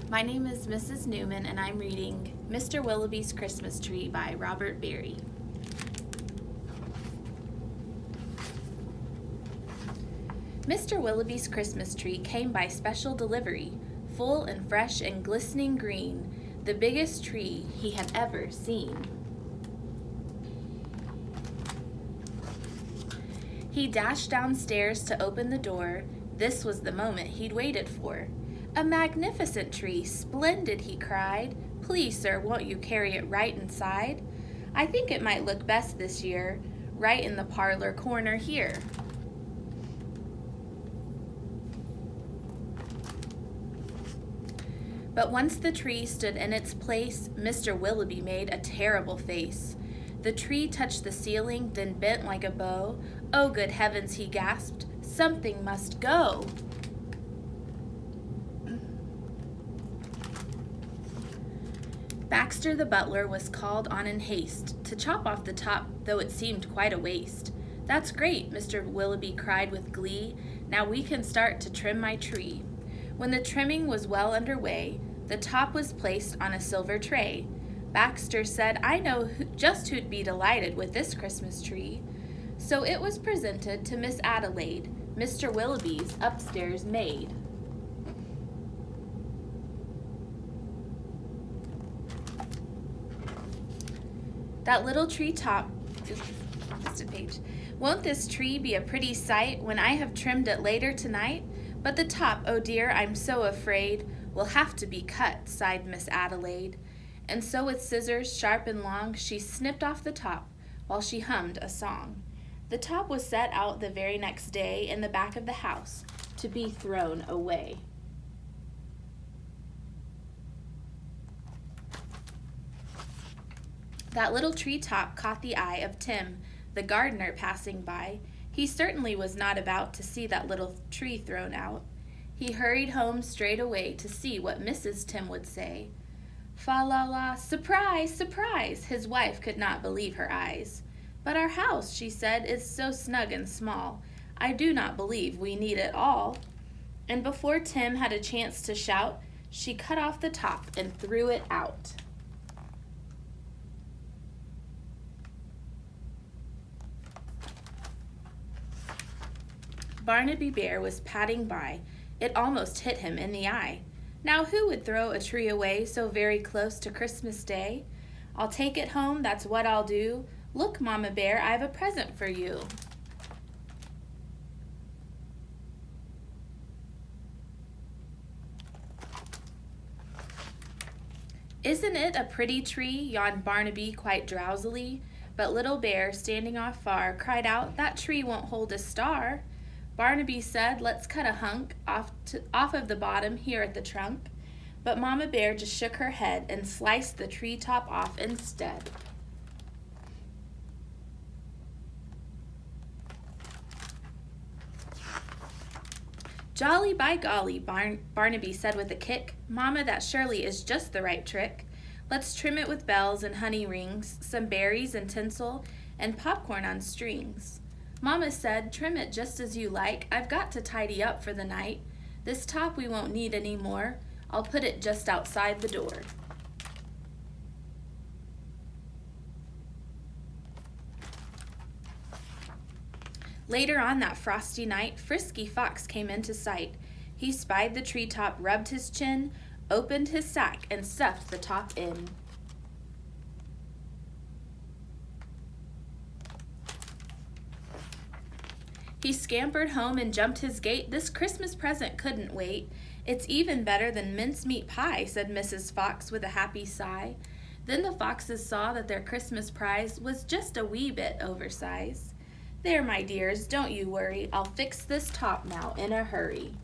My name is Mrs. Newman, and I'm reading Mr. Willowby's Christmas Tree by Robert Berry. Mr. Willowby's Christmas tree came by special delivery, full and fresh and glistening green, the biggest tree he had ever seen. He dashed downstairs to open the door. This was the moment he'd waited for. "A magnificent tree, splendid," he cried. "Please, sir, won't you carry it right inside? I think it might look best this year, right in the parlor corner here." But once the tree stood in its place, Mr. Willowby made a terrible face. The tree touched the ceiling, then bent like a bow. "Oh, good heavens," he gasped, "something must go." Baxter the butler was called on in haste to chop off the top, though it seemed quite a waste. "That's great," Mr. Willowby cried with glee. "Now we can start to trim my tree." When the trimming was well under way, the top was placed on a silver tray. Baxter said, "I know just who'd be delighted with this Christmas tree." So it was presented to Miss Adelaide, Mr. Willowby's upstairs maid. That little tree top, just a page. "Won't this tree be a pretty sight when I have trimmed it later tonight? But the top, oh dear, I'm so afraid, will have to be cut," sighed Miss Adelaide. And so with scissors sharp and long, she snipped off the top while she hummed a song. The top was set out the very next day in the back of the house to be thrown away. That little tree top caught the eye of Tim, the gardener, passing by. He certainly was not about to see that little tree thrown out. He hurried home straight away to see what Mrs. Tim would say. "Fa la la, surprise, surprise!" His wife could not believe her eyes. "But our house," she said, "is so snug and small. I do not believe we need it all." And before Tim had a chance to shout, she cut off the top and threw it out. Barnaby Bear was padding by. It almost hit him in the eye. Now who would throw a tree away so very close to Christmas Day? "I'll take it home, that's what I'll do. Look, Mama Bear, I've a present for you." "Isn't it a pretty tree?" yawned Barnaby quite drowsily. But Little Bear, standing off far, cried out, "That tree won't hold a star." Barnaby said, "Let's cut a hunk off of the bottom here at the trunk." But Mama Bear just shook her head and sliced the tree top off instead. "Jolly by golly," Barnaby said with a kick. "Mama, that surely is just the right trick. Let's trim it with bells and honey rings, some berries and tinsel, and popcorn on strings." Mama said, "Trim it just as you like. I've got to tidy up for the night. This top we won't need any more. I'll put it just outside the door." Later on that frosty night, Frisky Fox came into sight. He spied the treetop, rubbed his chin, opened his sack, and stuffed the top in. He scampered home and jumped his gate. This Christmas present couldn't wait. "It's even better than mincemeat pie," said Mrs. Fox with a happy sigh. Then the foxes saw that their Christmas prize was just a wee bit oversized. "There, my dears, don't you worry. I'll fix this top now in a hurry."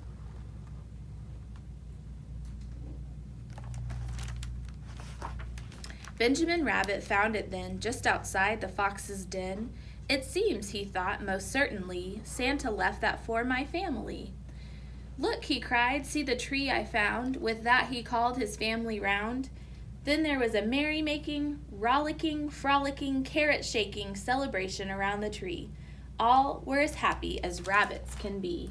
Benjamin Rabbit found it then, just outside the fox's den. "It seems," he thought, "most certainly Santa left that for my family." "Look," he cried, "see the tree I found." With that he called his family round. Then there was a merry-making, rollicking, frolicking, carrot-shaking celebration around the tree. All were as happy as rabbits can be.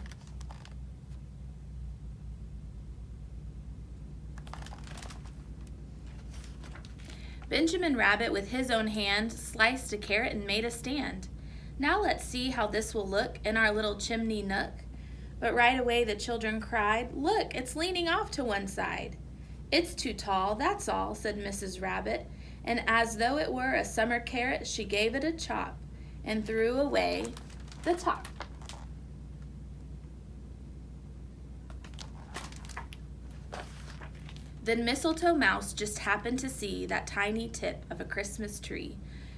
Benjamin Rabbit with his own hand sliced a carrot and made a stand. Now let's see how this will look in our little chimney nook. But right away the children cried, "Look, it's leaning off to one side." "It's too tall, that's all," said Mrs. Rabbit, and as though it were a summer carrot, she gave it a chop and threw away the top. Then Mistletoe Mouse just happened to see that tiny tip of a Christmas tree.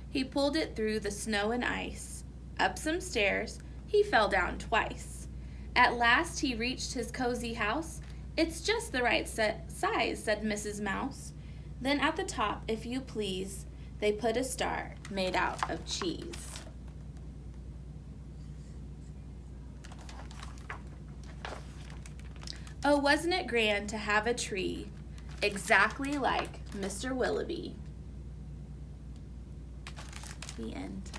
He pulled it through the snow and ice. Up some stairs, he fell down twice. At last he reached his cozy house. "It's just the right size," said Mrs. Mouse. Then at the top, if you please, they put a star made out of cheese. Oh, wasn't it grand to have a tree exactly like Mr. Willowby? The end.